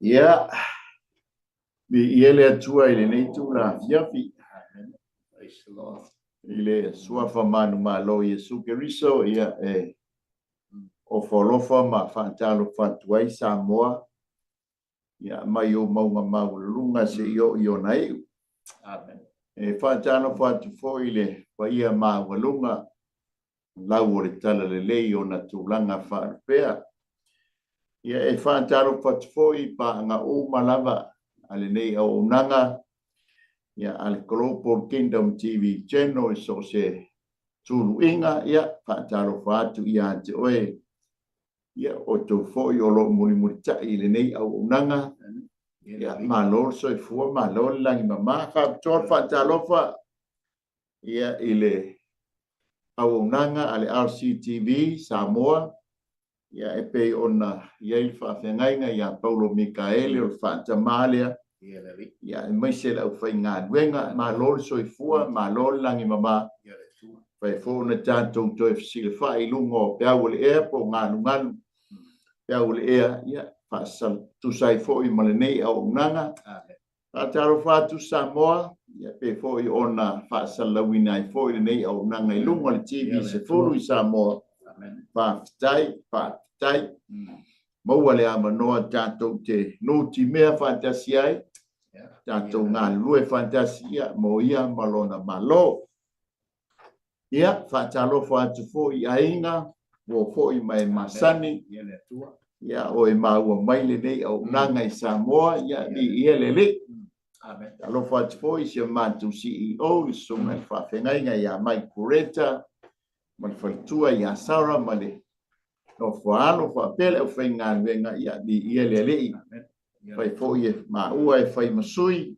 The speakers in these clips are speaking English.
Ya, bi ele atua ele nei tu la fiafi. Ile suafa manu malo Yesu Keriso ia o folofa ma fantalo fatuai Samoa ia mai o maunga maulunga se yo nai. Amen. Fantalo fatu foile pa ia maulunga lau le tala le lei o na tulanga farpea. Ia fantalo fatu foi pa nga o malava ale nei o nanga ia al Global Kingdom TV channel so se tulu inga ia fantalo fatu ia te oe ia o to foi o lo muri tai le nei o nanga ia malor so e fu malor langi mama fa tor fantalo fa ia ile au nanga ale RCTV Samoa ia epe ona ia fa fengainga ia Paulo Mikael o Fantamalia ia mai se la fa nga wenga ma lol so ifua ma lol langi mama fa fo na tanto to fsil fa ilungo pe au le po nga ngal pe au le ia fa sal tu sai fo I malene au nanga ta taro fa tu Samoa ia pe fo I ona fa sal la wina fo le nei au nanga ilungo le TV se fo I Samoa pa tai mo wale ama no tanto te no ti mea fantasia tanto nga lue fantasia mo ia malona malo ia fatalo fa tu fo I ainga wo fo I mai masani ia o e mau mai le nei au nanga I Samoa ia ni ele amen alo fa tu fo I se mantu CEO so mai fa fenga ia mai kureta mal faltua ia Sara male no falo fa pele o fenga venga ia di ele fai foi ma ua fai masui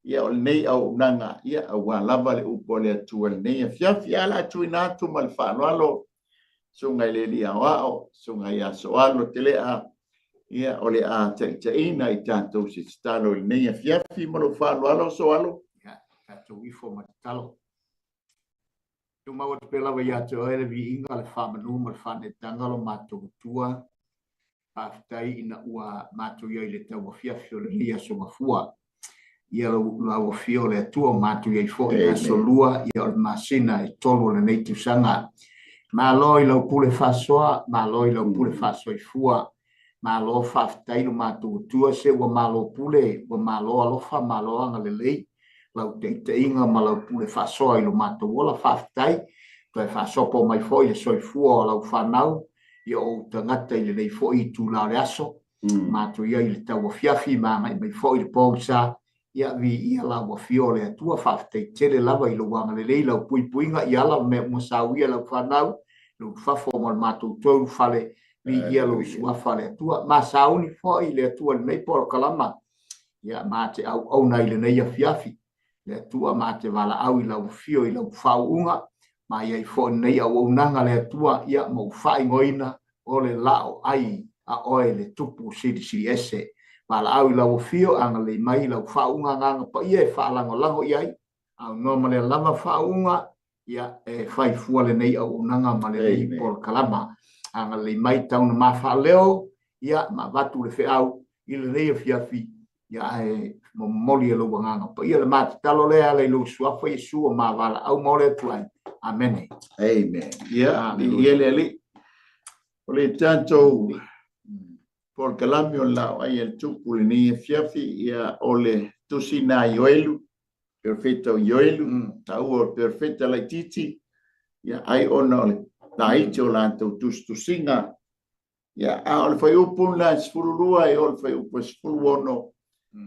ia o nei au nanga ia au lava le upole tu nei fiafi ala tu inatu mal falo sunga le dia wao sunga ia soalo telea ia ole a te ina I tanto si stalo nei fiafi mal falo soalo ia tanto ifo matalo tu mau te pela ia te oele vi inga le whamanu ma le whane tangalo mātou tua pāwhitai ina ua mātou iai le tau fiafio le lia so mafua ia lau fio le tua mātou iai fo ina solua ia o le masina I tolu le nei tusanga māloi lau pule whasoa māloi lau pule whasoa I fua mālo whawhitai no mātou tua se ua mālo pule ua mālo alofa mālo anga le lei lau te inga ma lau pule whasoa I lo mātou wala whawhitai kai whasopo mai foi le soifua o lau whanau ia o tangata I le nei foi tu la le aso mātou ia I le tau fiafi mai foi le pōsa ia vi ia lau fio le atua whawhitai tere lava I lo wanga le lei lau puinga ia lau me musawia lau whanau lau whafo ma mātou tau whale vi ia lau suafa le atua ma sauni foi le atua le nei por kalama ia mate au nei le nei fiafi le tua mate wala au I lau fio I lau whaunga ma ia I fo nei au nanga le tua ia mo whai ngoina o le lao ai a oe le tupu siri ese wala au I lau fio anga le mai lau whaunga nganga pa ia whaalango lango iai au noma le lava whaunga ia whai fua le nei au nanga ma le nei por kalama anga le mai tauna ma whaleo ia ma watu le whiau I le nei fiafi ia mo moli lo wanga pa ia le mat talo le ale lo suafa Yesu ma wala au mole tuai amen ia ele ole tanto por calamio la ai el tupu ni fiafi ia ole tusina yoelu perfetto yoelu tau perfetta la titi ia ai onole dai cholanto tusinga ia al fai upun la sfurua e ol fai upus fulwono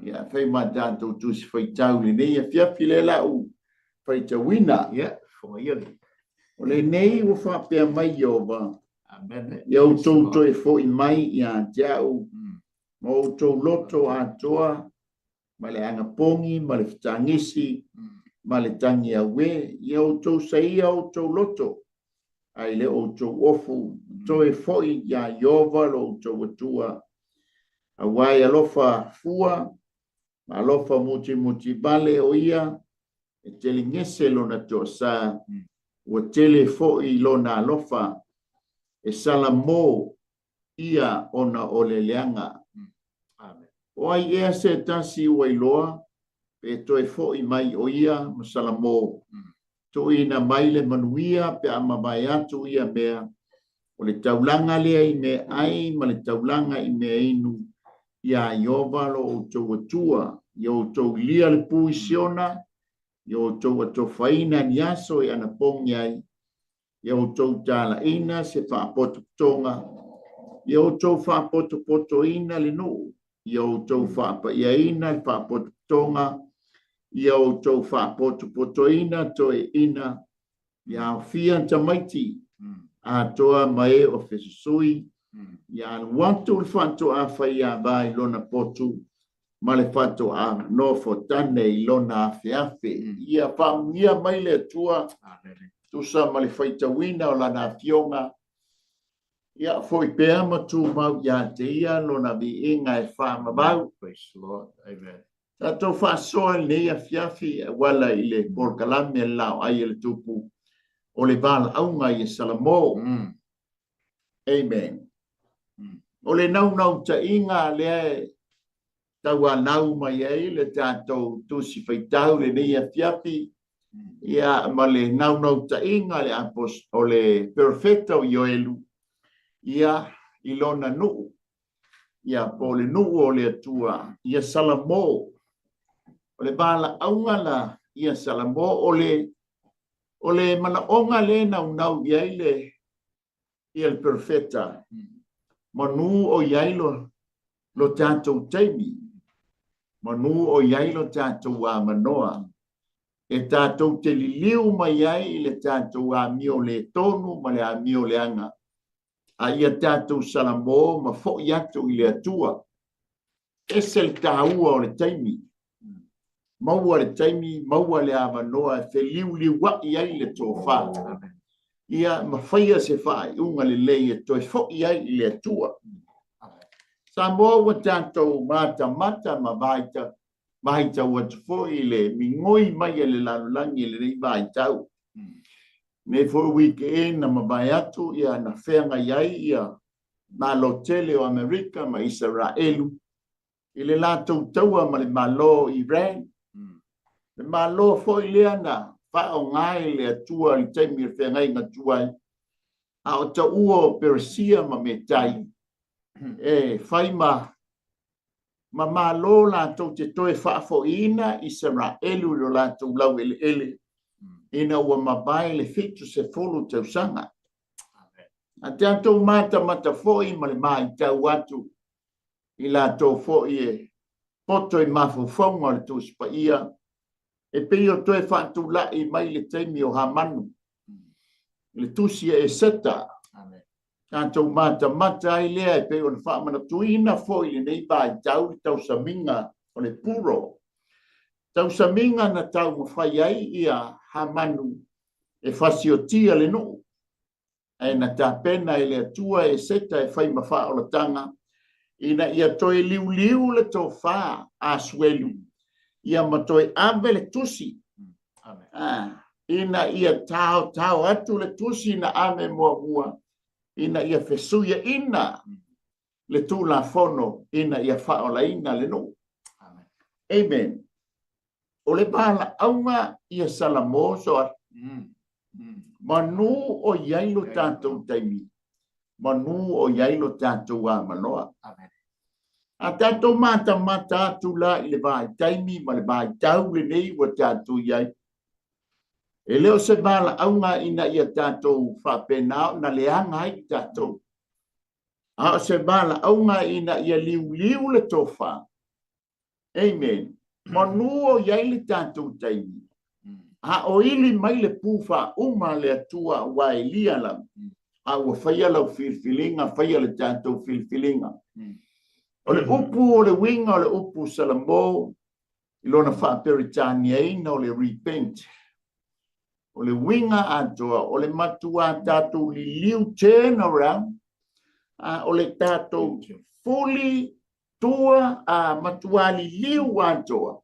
ia fai mandanto tus fai tauli nei fiafi le la u fai tawina ia fo ia ole nei u fa pe mai yoba amen eu to e fo I mai ia jau mo to loto atoa male anga pongi male tangisi male tangi awe eu to sei au to loto ai le o to ofu to e fo ia yoba lo to tua awai alofa fua alofa muti bale o ia e telingese lo na to sa o tele fo I lo na alofa e salamo ia ona o le leanga. O ai ea se tasi wailoa, pe toe fo i mai o ia masalamo. To ina mai le manuia pe ama mai atu ia mea. O le taulanga lea i me ai, ma le taulanga i me inu. Ia iovalo o tau atua, ia o tau lia le puisiona, ia o tau ato faina ni aso i ana pongi ai. Ia o tau tala ina se whaapoto tonga. Ia o tau whaapoto ina le nuu. Ia o tau whaapa ia ina le whaapoto tonga. Ia o tau whaapoto ina toe ina. Ia o fia tamaiti. A toa mai o fesusui. Ia wantu le whanto a whai a vai lona potu. Ma le whanto a no fotane i lona awhiawhi. Ia whamungia mai le tua. Tusa ma le whaitawina o lana fionga. Ia foi pea matu mau ia te ia lona vi inga e whamabau. Praise the Lord. Amen. Tato whasoa le awhiawhi wala i le porkalame lao ai le tupu. O le vala aunga i Salamo. Amen. O le nau ta inga le taua nau mai ai le tato tusi whaitau le nei awhiawhi. Ia ma le nau ta inga le apos o le perfecto i oelu. Ia ilona nuu. Ia po le nuu o le atua. Ia Salamo. O le vala aunga la ia Salamo o le mana onga le nau iai le ia le perfecta. Manu o iai lo tatou taimi. Manu o iai lo tatou a manoa. E tatou te liliu mai ai i le tatou a mio le tonu ma le a mio le anga. A ia tatou Salamo ma fo iatu i le atua. E se le taua o le taimi. Maua le taimi, maua le a manoa, fe liu wa iai le tofa. Ia ma whaia se whai unga le lei e toi fo iai i le atua. Samoa wa tatou mata ma vaita wa tufo i le mingoi mai le lalulangi le rei vaitau. Me for weekend na mabai atu ia na whenga iai ia ma lotele o Amerika ma Israelu. I le lātou taua ma le malo Iran. Le malo fo i lea na whao ngai le atua i taimi le whengai ngā tuai. A o ta ua Persia ma me tai. E whai ma malo lātou te toe whaafo ina Israelu lo lātou lau ele. Ina ua mabai le fitu se folu tau sanga. A te atou mata foi ma le mai tau atu. I lātou foi e poto i mafufonga le tu spaia. E peo toe whātu lai mai le teimi o Hamanu. Le tusia e seta. Lātou mata ai lea e peo le whaamana tuina foi le nei bai tau tau saminga o le puro. Tau saminga na tau mawhai ai ia Hamanu e whasiotia le nuu. E na tā pena e le atua e seta e whai mawha o la tanga. Ina ia toi liu le tō wha a suelu. Ia ma toi ave le tusi. Ina ia tau atu le tusi na ame mua. Ina ia fesuia ina le tū la fono. Ina ia wha o la ina le nuu. Amen. O le bala aunga ia Salamo soa. Manu o yailo tātou taimi. Manu o yailo tātou a manoa. A tātou mata atu la i le vai taimi ma le vai tau le nei wa tātou iai. E leo se bala aunga ina ia tātou whapenao na leanga ai tātou. A o se bala aunga ina ia liu le tofa. Amen. Manu o yaile tātou taimi. A o ili mai le pufa uma le atua wa elia la. A ua whaia lau filfilinga, whaia le tātou filfilinga. O le upu o le winga o le upu Salamo, ilona whaaperitania ina o le repent. O le winga atoa, o le matua tātou li liu turn around, o le tātou fully tua matua li liu atoa.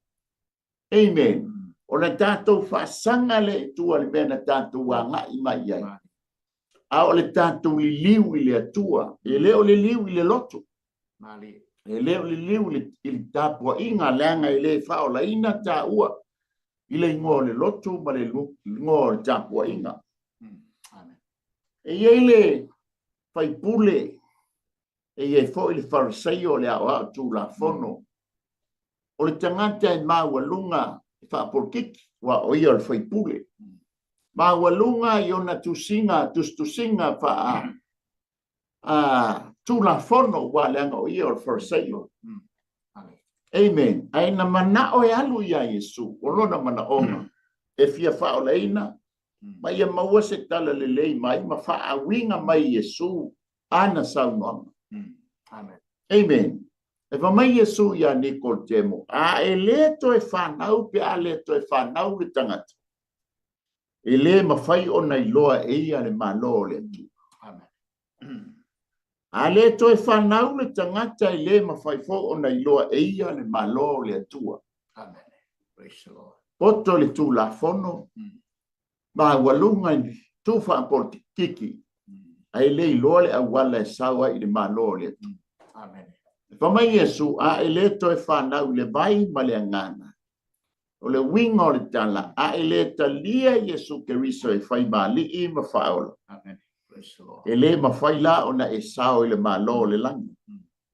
Amen. O le tātou whaasanga le tua le mena tātou wanga i mai ai. a o le tātou li liu I le atua, e le o le liu I le loto. E le o le liu I le tāpua inga leanga I le whao la ina tā ua. I le ngō le loto ma le ngō le tāpua inga. E iei le whaipule, e iei fo I le whariseo le au au tū la fono. O le tangata e māualunga I whapolkiki, wa o ia le whaipule. Māualunga I ona tustusinga wha tū la fono wa leanga o ia le whariseo. Amen. Aina mana o e alu ia Yesu, o lona mana onga. E fia whao leina, ma ia maua se tala le lei mai, ma wha winga mai Yesu, ana saunoanga. Amen. Amen. E wa mai Yesu ia Nikodemo, a e le to e whanau pe a le to e whanau le tangata. E le mawhai o nei loa e ia le malo le tu. Amen. A le to e whanau le tangata e le mawhai fo o nei loa e ia le malo le tua. Amen. Praise the Lord. Poto le tu la fono, ma walunga I tu whaporti kiki, ai le loa le awala e sawa I le malo le tu. Amen. Whamai Yesu a e le to e whanau le vai ma le angana. O le winga o le tala, a e le talia Yesu Keriso e whai mali I ma whaola. Amen. Praise the Lord. E le ma whai la o na e sao I le malo le langi.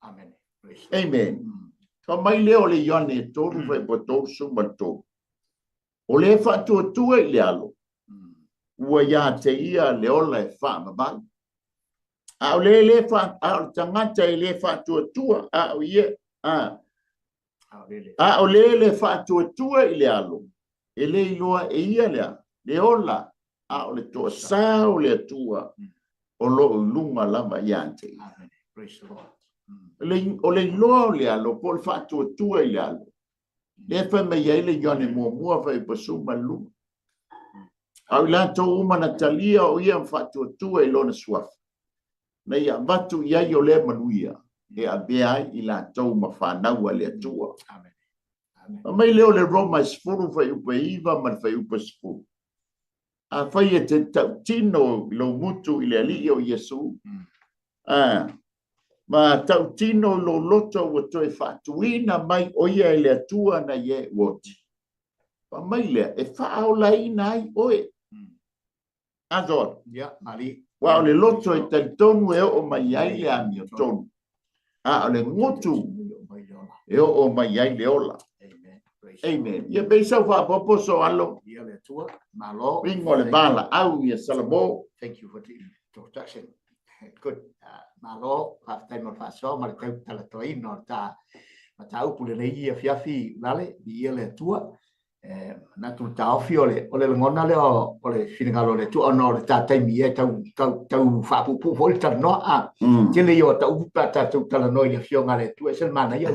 Amen. Praise the Lord. Amen. Whamai le o le yone e toru vai po toru suma toru. O le whatua tua I le alo. Ua ia te ia le ola e wha mabai. A o le wha, a o tangata I le whatua tua, a o ia, a o le whatua tua I le alo. E le iloa e ia lea, le ola, a o le toa sa o le tua, o lo lunga lama ia te. Amen. Praise the Lord. O le iloa o le alo, po le whatua tua I le alo. Le wha me ia le yone mua whai pasuma lunga. Au la tō umana talia o ia whatua tua I lona suafa. Na ia watu ia I o le manuia. E a bea I la tō ma whanau le atua. Amen. Amen. A mai leo le Roma sfuru whai upa iwa man whai upa sfuru. A whai e te tau tino lo mutu I le ali o Yesu. Ma tau tino lo loto wa toi whatuina mai o ia I le atua na ye woti. Pa mai lea e whaau lai nai oe. Azor. Yeah, Mali. Wa o le loto e tai tonu e o mai ai le ami o tonu. A o le ngotu e o mai ai le ola. Amen. Amen. Ia beisa wha popo so alo. Ia le tua, malo. Ringo le bala au ia salamo. Thank you for the introduction. Good. Malo, half time of faso, ma le tau tala toi no ta matau pule nei ia fiafi vale, ia le tua. Na tu tau fi ole ngona le ole finingalo le tu ono le tatai mi e tau fa pu fo ta no a te le yo tau pa ta tu tala no ia fionga le tu esel mana ia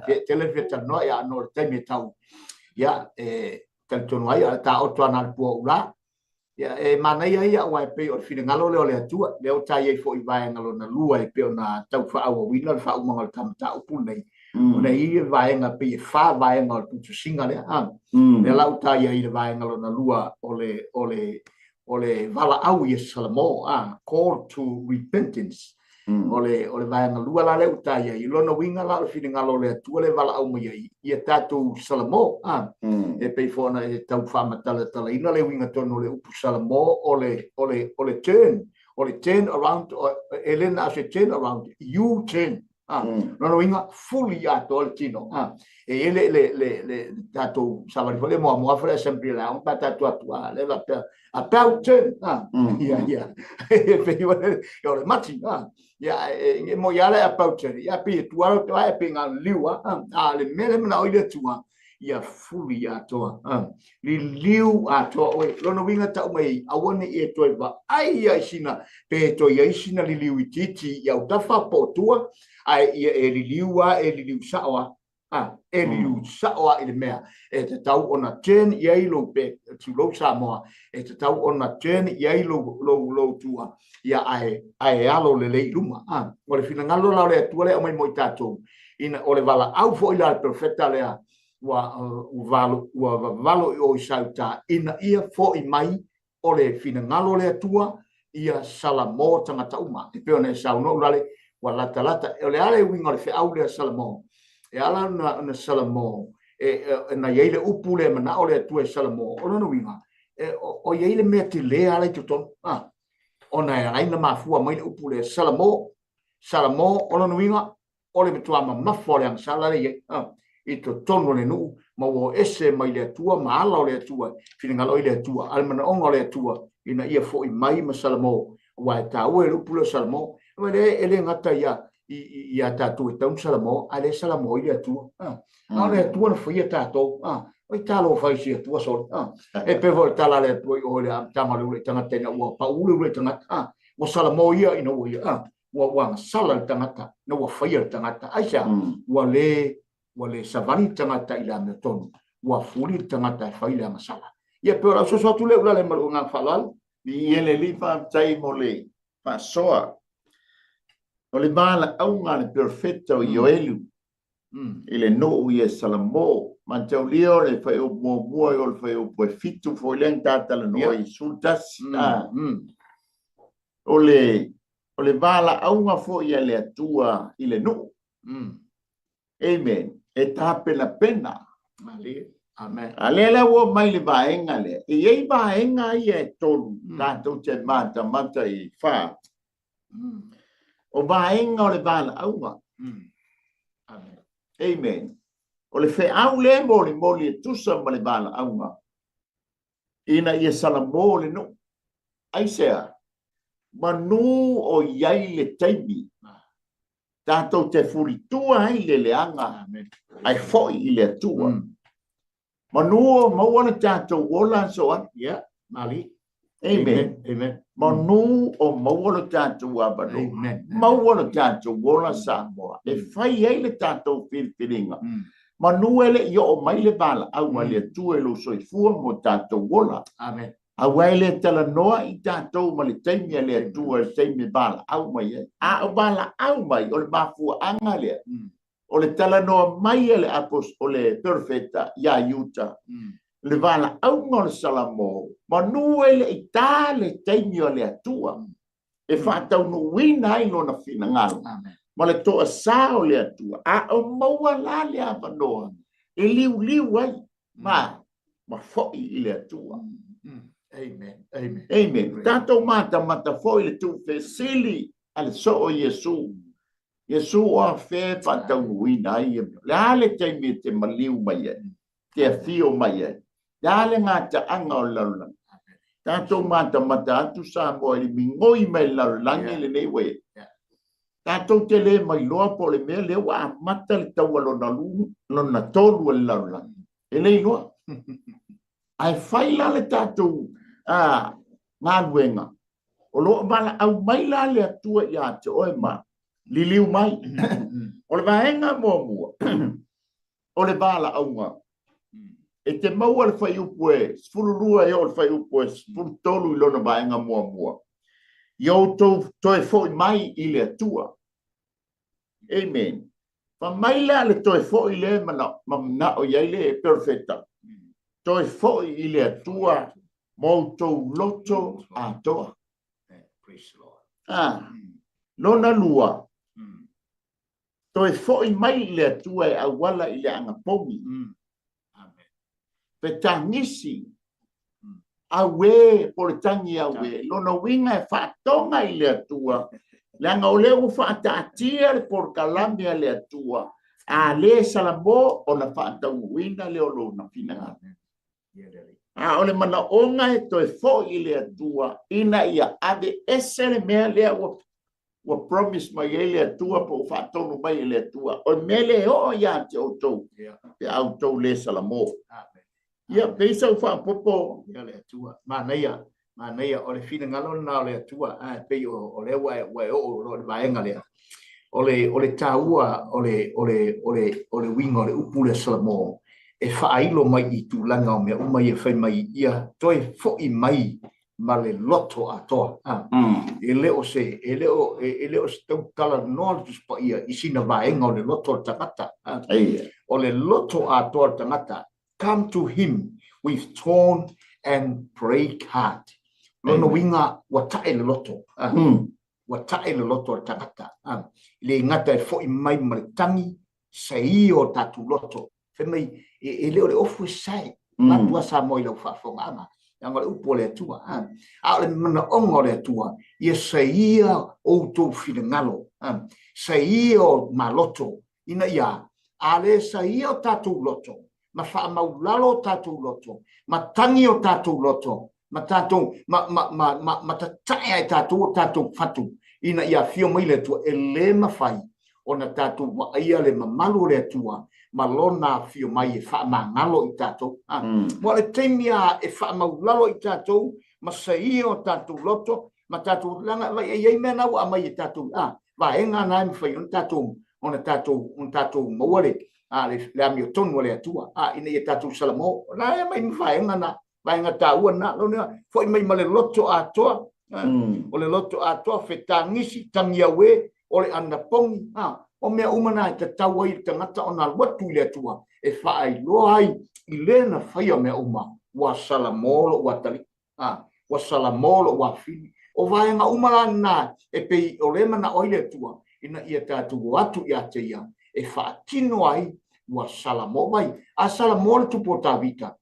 te le veta no ia no te mi tau ya tal tu no ia ta o tu ana pu ula ya mana ia wa pe o finingalo le tu le o tai e fo I vai ngalo na lua e pe na tau fa o wina fa o mangal tam ta pu nei ona I vai nga pe fa vai ngal tu singa le le lauta ia I vai ngalo na lua ole vala au ia salamo call to repentance ole vai nga lua la le uta ia I lona winga la fini ngalo le tu le vala au mai ia tatu salamo e pe fona e tau fa matala tala ina le winga tono le upu salamo ole turn around Elena as a turn around you turn no winga fully atol tino e le tato savari fole mo fra sempre la un patato attuale le va about ia pe yo le mati e mo ya le about ya pe tualo e pe nga liwa le mele na oile tua ia fully ato li liu ato o lo winga ta mai awone e to va ai ia sina pe to ia sina li liu titi ia utafa po tua ai e li liu sawa e liu sawa ile mea e te tau ona ten ia lo pe tu lo sa mo e te tau ona ten ia lo tua ia ai alo le luma o le fina ngalo la le tua le o mai mo tato ina o le vala au fo ila perfecta le u valo o sauta ina ia fo I mai o le fina ngalo le tua ia salamo tangata uma e pe ona sa no lale wala talata e le ale winga le fe au le salamo e ala na salamo e na yele upule mana ole tu e salamo ona no winga e o yele me te le ala tu ton ona e ai na mafua mai le upule salamo ona no winga ole me tu ama mafole ang salale ye i to tono le nu ma wo ese mai le tua ma ala le tua filinga lo le tua al mana onga le tua ina ia fo i mai ma salamo wa ta o le upule salamo ma le ele ngata ia ta tu ta un salamo ale salamo ile tua le tua no foi ta to o talo fai si tua so e pe volta la le tua o le tama le tanga tena o pa u le tanga o salamo ia ina o ia wa sala tanga no wa fai tanga aisha wale savani tangata ila me tonu wa fuli tangata fai le masala ia pe ora so tu le ula le malunga falal i ele li fa tai mole fa soa o le bala au ngale perfetto ioelu ele no ia salamo man tau lio le fai o mo o le fai o po fitu fo le tata le no i sultas o le bala au nga fo ia le tua ile no amen e tape la pena amen ale la wo mai le vaenga le e ei vaenga ia tolu tanto te mata i fa o vaenga o le bala au amen amen o le fe au le moli tusa ma le bala au ina ia salamo le no ai sea manu o iai le taimi tato te furitua ai le leanga ai foi i le tua manu mawana tato wola so mali amen manu o mawana tato abano mawana tato wola Samoa e fai ai le tato filfilinga manu ele yo mai le bala au le tua lo soifua mo tato wola amen awele tala noa i tato ma le taimi le tua taimi bala au mai a bala au mai o le mafu anga le o le tala noa mai le apos o le perfecta ya yuta le bala au ngol salamo manu ele i tale taimi o le tua e fata no wina i no na fina ngal ma le to sa o le tua a o maua la le abanoa e liu ai ma fo i le tua amen tanto mata foi le tu fesili al so Yesu o fe fata wina i le ale taimi te maliu mai te fio mai le ngata anga o laula tanto mata tu sa mo i mingoi mai laula le nei we tanto te le mai loa po le me le wa mata le tau lo na tolu le laula e nei loa ai fai la le tatu ngā luenga o lo bala au mai la le atua ia te oe ma liliu mai o le vaenga mua o le bala au ngā e te maua le fai upu sfulurua e o le fai upu sfulutolu i lona vaenga mua iau toe foi mai i le atua amen fa mai la le toe foi le mana o iai le perfecta toi foi i le atua moutou loto atoa. Praise the Lord. Lona lua. Toi foi mai le atua e awala i le angapongi. Amen. Pe tangisi. Awe, por tangi awe. Lona winga e whaatonga i le atua. Le anga o leo whaatatia por kalamia le atua. A le salamo o na whaatau wina leo lona pina. Ole mana onga e toi fo i le atua ina ia ade esele mea lea wa promise mai e le atua po whaatonu mai e le atua o mele o ia te autou te autou le salamo ia peisa u whaapopo ia le atua ma neia o le fina ngalo na le atua pei o le wai o le vaenga lea o le taua o le winga o le upu le salamo e whaailo mai i tūlanga o mea umai e whai mai ia toi fo'i mai ma le loto atoa. E leo se tau tala noa tu spa ia i sina vaenga o le loto tangata. O le loto atoa tangata, come to him with torn and break heart. Lono winga wa tae le loto. Wa tae le loto tangata. Le ngata e fo i mai maritangi sa i o tatu loto. Fe mai e leo le ofu sai. Matua sa moi lau whafonga ama. Yang ole upo le atua. A ole mana ongo le atua. Ia sa ia o tau whina ngalo. Sa ia o maloto. Ina ia. Ale sa ia o tatu loto. Ma wha maulalo tatu loto. Ma tangi o tatu loto. Ma tatu, ma tatai ai tatu fatu. Ina ia fio mai le atua. E le mawhai. O na tatu wa ia le mamalu le atua. Ma lona fio mai e wha mangalo i tātou. Mo le teimia e wha maulalo i tātou, ma sa i o tātou loto, ma tātou langa, vai e iei mea nau a mai e tātou. Va e ngā nai mwhai on tātou mauare, le ami o tonu le atua. Ina i tātou salamo, la e mai mwhai e ngana, vai ngā tāua na, lo nea, fo i mai ma le loto atoa, o le loto atoa, fe tāngisi, tangiawe, o le anapongi, o mea umana e te taua i te ngata o nā watu i le atua, e whaai loa ai i lena whaia mea uma, wa salamolo wa tali, wa salamolo wa fili, o vaenga umana nā, e pei o le mana o i le atua, ina ia tātu watu i ate ia, e whaatino ai, wa salamo mai, a salamolo tupo tāwita,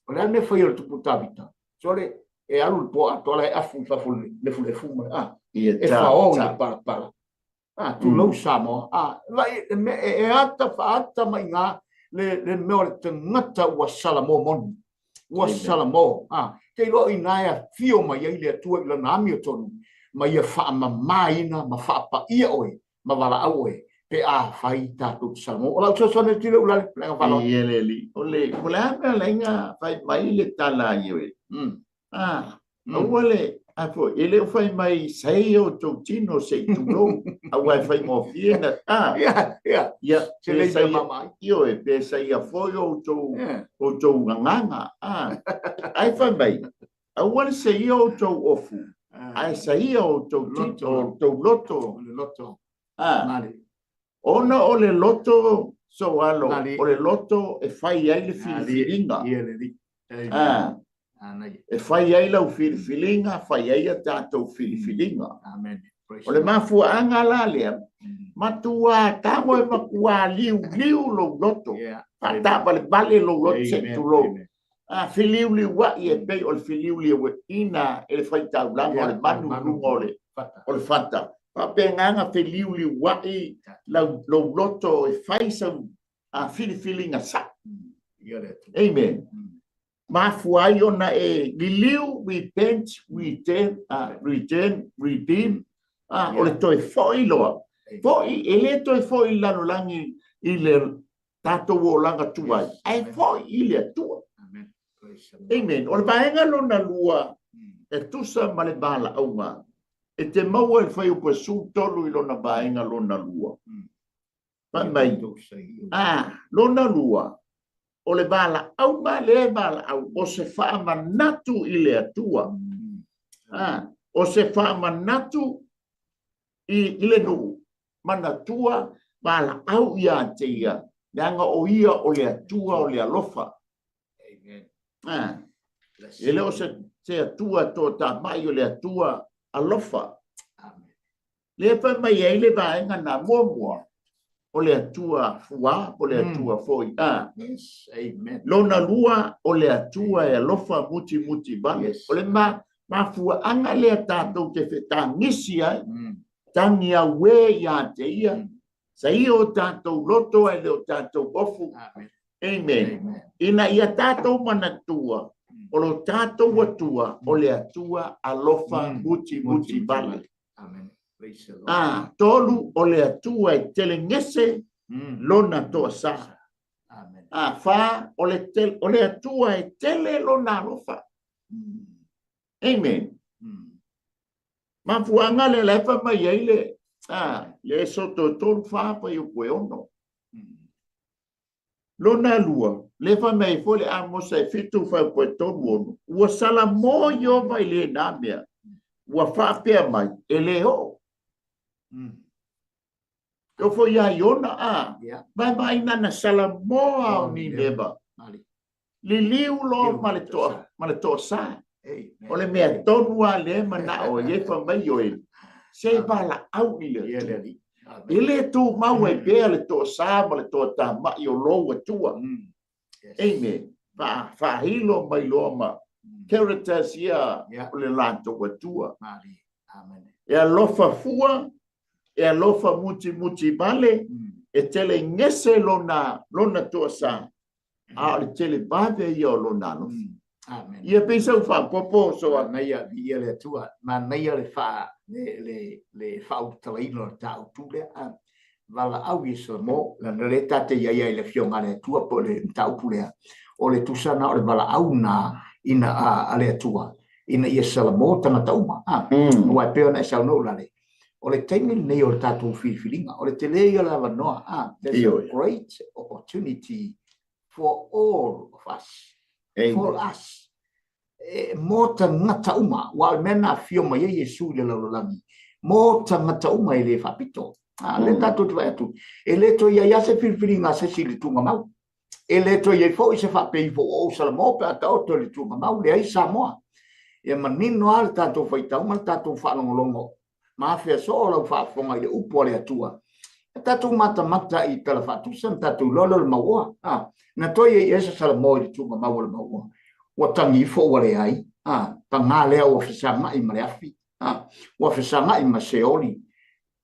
o le ane whaia tupo tāwita, so le, e alu po atoa le afu le fu, e whao i para. Tu lau samo. Vai e ata faata mai ngā le meo le tangata ua salamo moni. Ua salamo. Kei lo i naia fio mai ai le atua i la nami o tonu. Ma ia wha mamaina, ma wha pa ia oe, ma wala au oe. Pe whai tātou salamo. O lau sone tira ulale, lenga whalo. Ie le li. O le, mo le ame lenga whai mai le tala i oe. Ua le, Afo, ele fai mai sei o tau tino sei tulo, a wai fai mo fiena. Ya, se le sai mamai. Io e pe sai a foi o tau nganga. Ai fai mai. A wale sei o tau ofu. Ai sai o tau tino, tau loto. Loto. Ona o le loto so alo, o le loto e fai ai le filifilinga. E fai ai lau filifilinga, fai ai a tātou filifilinga. Amen. O le mafua anga la lea, matua tango e makua liu lo loto. Pata bale lo loto se tu lo. Filiu liu wa i e pei o le filiu liu wa ina e le fai tau langa o le manu rungo o le fata. Pape nganga filiu liu wa i lo loto e fai sa filifilinga sa. Amen. Mafuai ona e liliu, repent, redeem. O le toi foi loa. Foi, e le toi foi lano langi i le tatou o langa tuai. Ai foi i le atua. Amen. O le vaenga lona lua e tusa ma le bala aunga. E te maua e fai upo su tolu i lona vaenga lona lua. Mai. Lona lua. O le bala au ma le bala au o se wha manatu i le atua. O se wha manatu i le nu. Manatua bala au ia te ia. Nanga o ia o le atua o le alofa. Ele o se atua to ta mai o le atua alofa. Le fa mai e le vaenga na mua. O le atua fua, o le atua foi. Lona lua, o le atua e alofa muti bale. O le ma fua anga le tātou te whetā ngisi ai. Tangi a we ia te ia. Sa i o tātou loto e le o tātou ofu. Amen. Ina ia tātou manatua. O lo tātou atua, o le atua alofa muti bale. Amen. Tolu o le atua e tele ngese lona toa sa. Fa o le atua e tele lona alofa. Amen. Mafuanga le lefa mai ele. Le soto tolu fa pa yu koe ono. Lona lua. Lefa mai fo le amosa e fitu fa koe tolu ono. Ua sala mo yo vai le namea. Ua fa pea mai. Ele ho. Eu fui a Iona, vai na sala moa ni leva. Liliu lo maletoa sa. O le mea tonua le mana o ye fa mai o e. Se bala au i le. Ele tu mau e pe le to sa ma le to ta ma i o lo tua. Amen. Fa hilo mai lo ma. Characters ia o le lanto tua. Amen. E alofa fua, e alofa muti vale, e tele ngese lona to sa. A le tele bave ia o lona no. Amen. Ia pesa u fa popo so a Nei ia le tua, ma nei le fa le fa o talaino ta o tule a vala au i so mo la le tate ia le fionga le tua po le ta o pule o le tusana o le vala au na ina a le tua ina ia sala mo tanga tauma o ai pe ona sa no la le o le taimi nei o tatu filinga o le tele ia la no there's a great opportunity for all of us. For us. Mo ngata uma wa mena fio mai Yesu le lalolami mo ngata uma ele fapito le tatu tu ele to ia se filfilinga se sili tunga mau ele to ia fo se fa pe fo o sala mo pa ta to le tunga mau le ai sa mo e manino al tatu foi ta uma tatu fa longo ma fe so lo fa fo mai le upo le atua tatu mata i tala fa tu san tatu lolo mau na to ia se sala mo le tunga mau le mau wa tangi fo wale ai tanga lea wa fisanga i mareafi wa fisanga i maseoli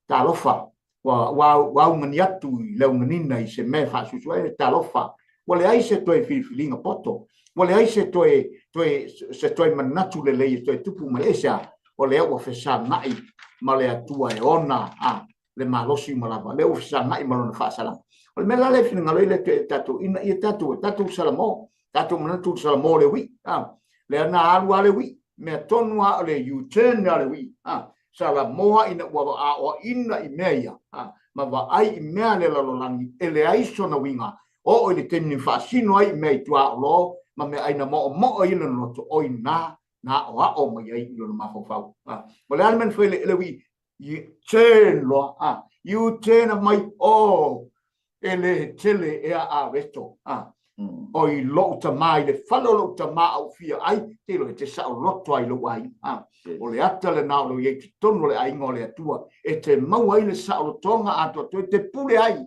talofa wa nganiatu le nganina i se me fa susue talofa wale ai se toe filinga poto wale ai se toe manatu le le toe tupu malaysia wale wa fisanga i male atua e ona le malosi malava le wa fisanga i malona fa sala wale mela le filinga le tatu ina i tatu salamo tatu manatu salamo le wi le na alu ale wi me tonu ale U-turn ale wi sala moa ina wa o ina i mea ma va ai i mea le lalolangi ele ai sona winga o ile temni fa sino ai me tua lo ma me ai na mo ina no to o ina na o ma ai lo ma fa ma le almen foi le wi U-turn lo U-turn mai ele tele e a resto o i lo ta mai le falo lo ta ma o fia ai te lo te sa lo to ai lo ai o le ata le na lo ye tonu le ai ngole atua e te mau ai le sa lo tonga ato te pule ai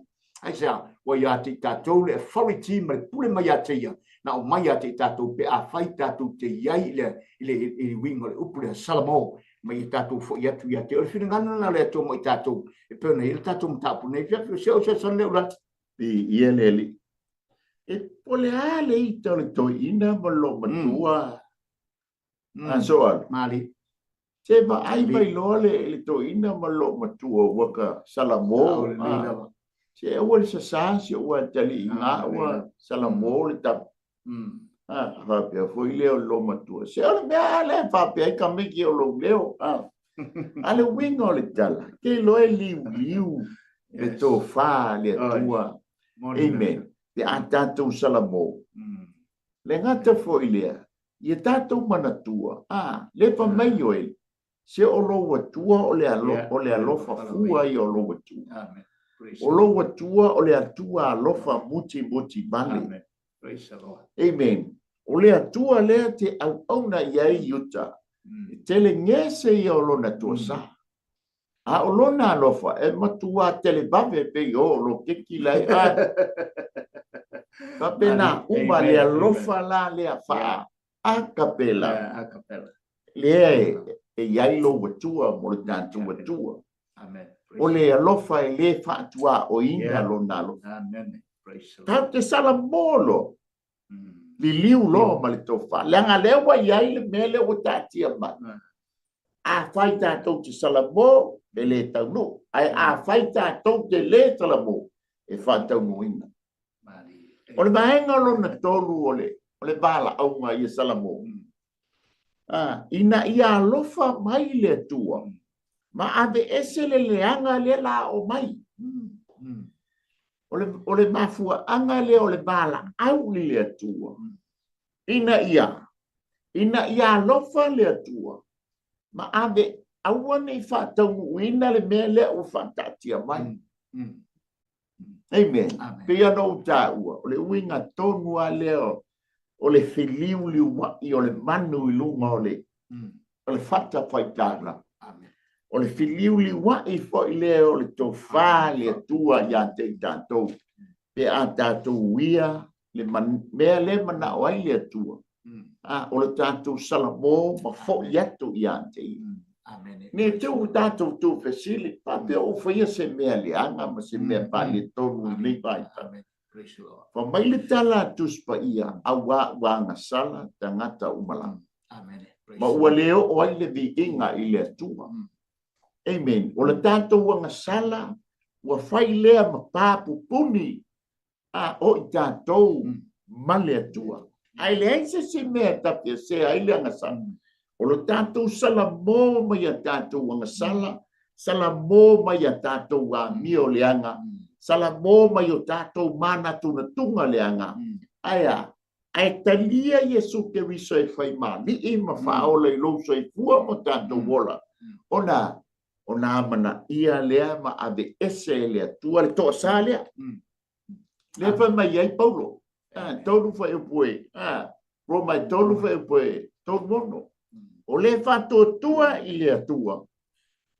sa o ya te tatou le authority ma le pule mai ate ia na o mai ate tatou pe a fai tatou te iai le wingo le upule salamo mai tatou fo ia tu ia te o finangana na le to mo tatou e pena il tatou tapu nei fia se son le ula ia le e pole ale i tole to ina malo matua soal mali se va ai mai lo le to ina malo matua waka salamo se o se sa se o tali nga o salamo le ta va pe foi le lo matua se o me ale va pe ka me ki o lo leo ale wingo le tala ke lo e liu le to fa le tua amen te atatou salamo le ngata fo ilea ia tatou manatua le pa mai o ele se o lo atua o le alofa fua i o lo atua o lo atua o le atua alofa muti vale amen o le atua lea te au na iai yuta tele ngese i o lo na tua sa o lo na alofa e matua tele bave pe o lo keki lai kapena uma le alofa la le fa a capella le e iai lo watua mo le tantu watua o le alofa e le fa tua o ina lo nalo ta te sala molo li liu lo ma le tofa le nga le wa iai le mele o tati ma a fai tatou te sala mo e le taunu a fai tatou te le sala mo e fa taunu ina o le maenga lo na tolu o le bala au nga i salamo ina ia alofa mai le tua ma ave ese le leanga le la o mai o le mafua anga le o le bala au le tua ina ia alofa le tua ma ave aua nei fa tau ina le mele o fantatia mai amen. Pia no ta ua. O le winga tonu a leo. o le filiu liu I o le manu I lunga o le fata faitala. O le filiu liu I fo I le o le tofa le tua ia te tatou. Pe a tatou ia le mea le mana o ai le tua. O le tatou salamo ma fo iatu ia te ia. Ne tu tatou tu fesili pa pe o foi se mea le anga ma se mea pa le tonu le pai. Fa mai le tala tus pa ia awa wanga sala tangata umalang. Ma ua leo o ai le vi inga I le tua. Amen. O le tatou wanga sala ua fai lea ma papu puni o I tatou ma le tua. Ai le aise se mea tapia se ai le anga sala. O le tatou salamo mai a tatou wanga salamo mai a tatou wa mio leanga, salamo mai o tatou mana tuna tunga leanga. Aya, ai talia Yesu ke riso e fai mani I ma faola I lo so e fua mo tatou wola. Ona amana ia lea ma ave ese lea tua le toa sa lea. Le fai mai ai Paulo. Tolu fai upue. Roma tolu fai upue. Tolu mono. O le fato tua I le atua.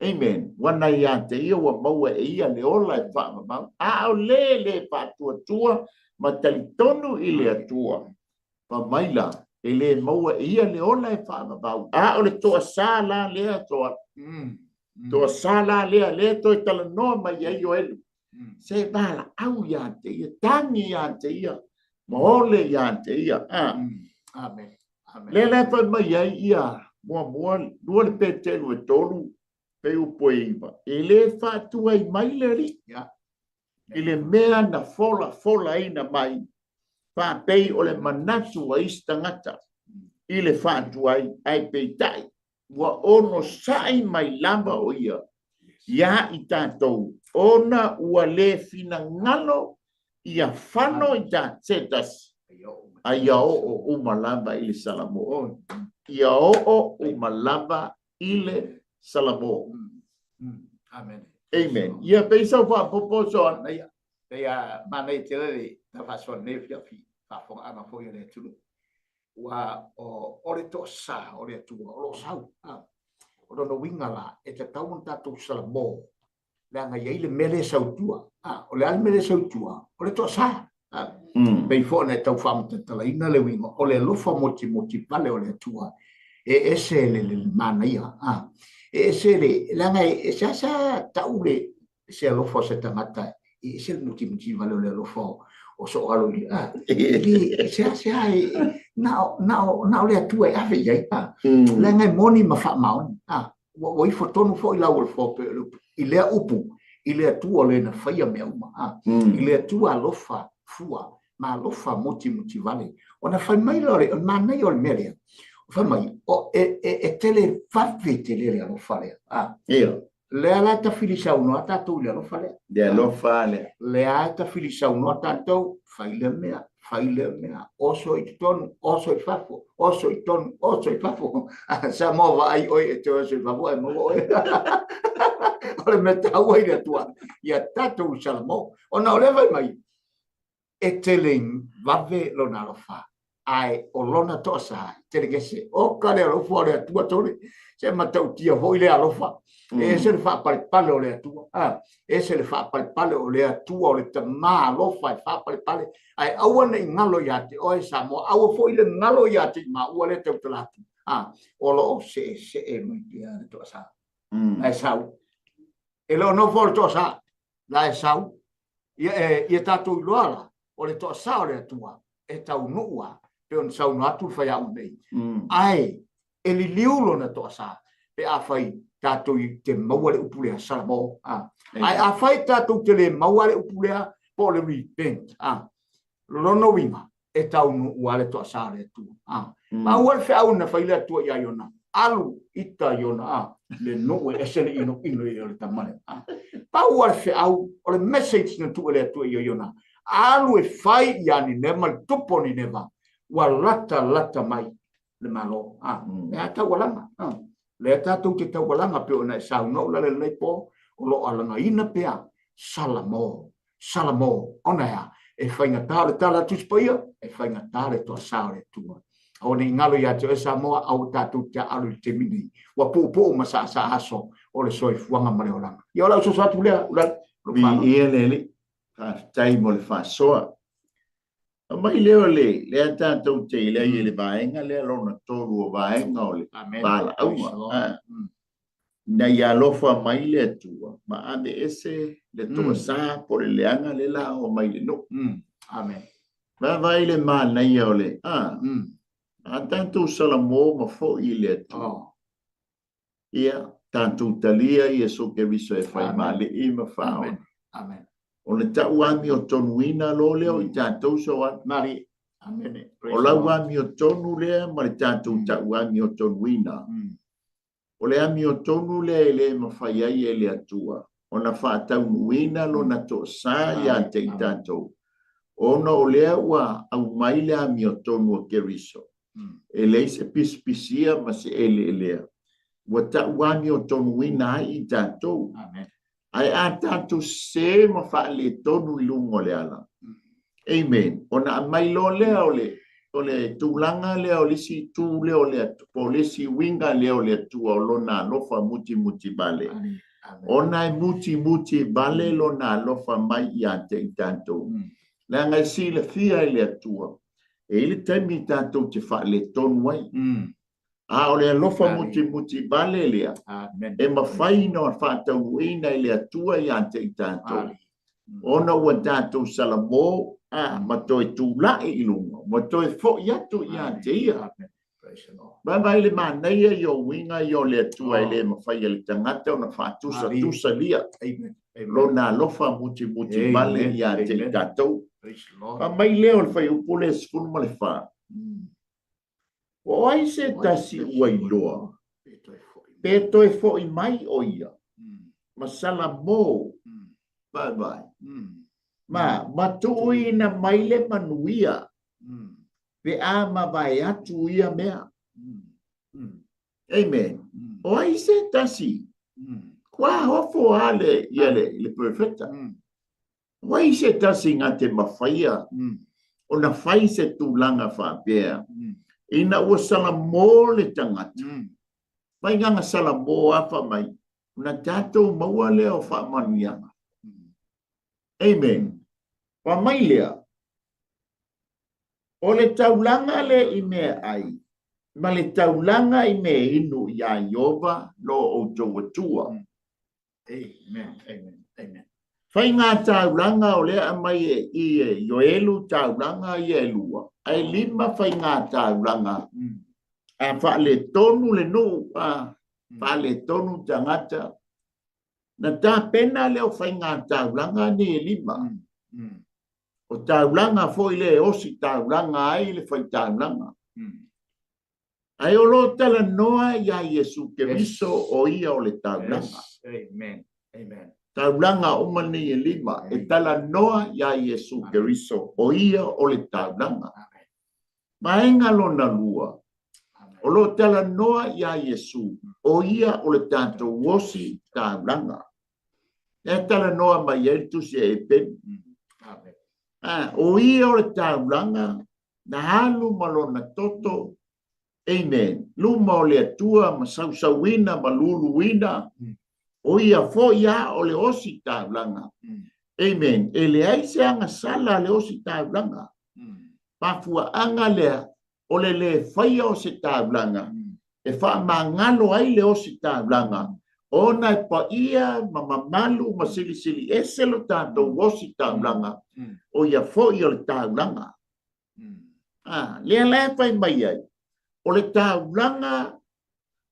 Amen. Wana ia te ia wa maua e ia le ola e wha mamau. O le fato tua ma talitonu I le atua. Pa maila e le maua e ia le ola e wha mamau. O le toa sala lea toa. Toa sala lea toa tala noa mai ai o elu. Se bala au ia te ia. Tangi ia te ia. Mahole ia te ia. Amen. Le pa mai ai ia. Mua, dua le petelu e tolu, pe upo e iwa. E le fatua I mai le ri. I le mea na fola ina mai. Fa pei o le manatu wa istangata. I le fatua ai peitai. Wa ono sai mai lamba o ia. Ia I tatou. Ona ua le fina ngalo. Ia fano I ta setas. Ia o umalamba I le salamo. Ia o umalamba I le salamo. Amen. Ia peisa fa poposo ana ia. Ia mana I te rere na fason ne fiafi. Fa ana fo ia le tulu. Wa o le to sa o le tu o lo sau. O no winga la e te tau tatou salamo. La nga ia le mele sau tua. O le al mele sau tua. O le to sa. Pei fo na tau fa mtala ina le winga. O le lofa moti pale o le tua. E ese le mana ia. Ese le la nga e sa taule se lofa se tangata. E se moti vale o le lofa o so alo li. Li se ai na le tua e ave ia. La nga moni ma fa maon. Wo I fotonu fo I la o fo pe I le upu. I le tua le na faia me uma. I le tua lofa fua. Ma lofa moti vale. Ona fai mai lore, ma nei o le mele. Fai mai, e tele fave tele le lofa le. Le ala ta filisa uno ata tu le lofa le. Le lofa le. Le ala filisa uno ata tu fai le mea. Oso I ton, oso I fafo. Oso I ton, oso I fafo. Sa mo va ai oi e te oso I fafo e mo oi. Ole me tau ai le tua. Ia tatu salamo. Ona ole vai mai. E teling vave lo na lofa ai o lona tosa telegese o kale lo fo le tua tole se matau tia foi le alofa e se le fa pale o le tua e se le fa pale o le tua o le tama lofa fa pale ai awana ngalo ya te o sa mo awa foi le ngalo ya te ma o le te tulati o lo se e mai dia tosa ai sau e lo no for tosa la sau ia tatu loala o le to sa o le tua e tau noa pe on sau no atu fai au nei ai e li liulo na to sa pe a fai tatu te maua le upule sa mo ai a fai tatu te le maua le upule po le repent lo no winga e tau noa le to sa le tua ma ua fe au na fai le tua ia yona alu ita yona le no e se le ino le tamale pa ua fe au o le message na tu le tua ia yona alu e fai yani ne mal tupo ni neva wa lata mai le malo e ata walanga le ata tu te walanga pe ona sa no la le po o lo alanga ina pe salamo ona ya e whainga tāre tāra tuspoia, e whainga tāre toa sāre tua. O ne ngalo ia te esa moa au tātou te aru te mini. Wa pō ma sa aso o le soi fuanga mare oranga. Ia ola uso satu lea, Mi ia lele, ka tai mo le whasoa. Mai leo le tātou te ilea i le vaenga, le alona tōru o vaenga o le bala aua. Na ia lofa mai le atua, ma ane ese le toa sā po le leanga le la o mai le no. Amen. Vai le maa na ia o le, a tātou salamo ma fo i le atua. Ia, tātou talia i e soke viso e whai maa le i ma whao. Amen. O le tau ami o tonu ina lo leo i tātou soa. Mari. Amen. O lau ami o tonu lea, ma le tātou tau ami o tonu ina. O le ami o tonu lea e le ma whai ai e le atua. O na whaatau nuina lo na to sā ia te i tātou. O na o lea ua au mai le ami o tonu o keriso. E le se pispisia ma se ele lea. Ua tau ami o tonu ina ai i tātou. Amen. Ai a tātou se ma wha le tonu i lungo le ala. Amen. O na mai lo lea o le tūlanga lea o lisi tū lea o lea po lisi winga lea o lea tua o lona lofa muti bale. O na muti bale lona lofa mai i ante i tātou. Lea ngai si le fia i lea tua. E ili taimi tātou te wha le tonu ai. A o lea lofa muti bale lea. E ma whaino a whātau ina i lea tua i ante i tātou. Ona ua tātou salamo, ma toi tūlae i lunga. Ma toi fo i atu i ante ia. Baba ile māneia i o winga i o lea tua i lea ma whai le tangata o na whātusa lia. Lona lofa muti bale i ante i tātou. Ma mai leo le whai upole sifunu ma le wha. O ai se tasi ua i loa. Pe toi fo i mai o ia. Ma salamo. Bye. Ma tui na mai le manuia. Pe a ma vai atu ia mea. Amen. O ai se tasi. Kua hofo ale ia le perfecta. O ai se tasi ngā te mawhaia. O na whai se tūlanga whapea. Ina ua salamo le tangata. Mai nganga salamo awha mai. Na tātou maua leo whamanianga. Amen. Wa mai lea. O le taulanga le i mea ai. Ma le taulanga i mea inu ia Iova lo o tōwatua. Amen. Whai ngā taulanga o lea mai i e Ioelu taulanga i e lua. Ai lima whai ngā taulanga. A wha le tonu le no. Wha le tonu tangata. Na tā pena leo whai ngā taulanga ni e lima. O taulanga foi le osi taulanga ai le whai taulanga. Ai o lo tala noa ia Iesu Keriso o ia o le taulanga. Amen. Taulanga o mani e lima. E tala noa ia Iesu Keriso o ia o le taulanga. Maenga lo na lua. O lo tala noa ia Iesu o ia o le tātou wosi taulanga. E tala noa mai eltu se e pen. O ia o le taulanga na halu malona toto. Amen. Luma o le atua ma sausauina ma luluina. O ia fo ia o le osi taulanga. Amen. E le aise anga sala le osi taulanga. Pafua anga lea o le whaia o se taulanga. E wha mangalo ai le osi taulanga. Ona e pa ia ma mamalu ma sili ese lo tātou osi taulanga. O ia fo ia o le taulanga. Lea whai mai ai. O le taulanga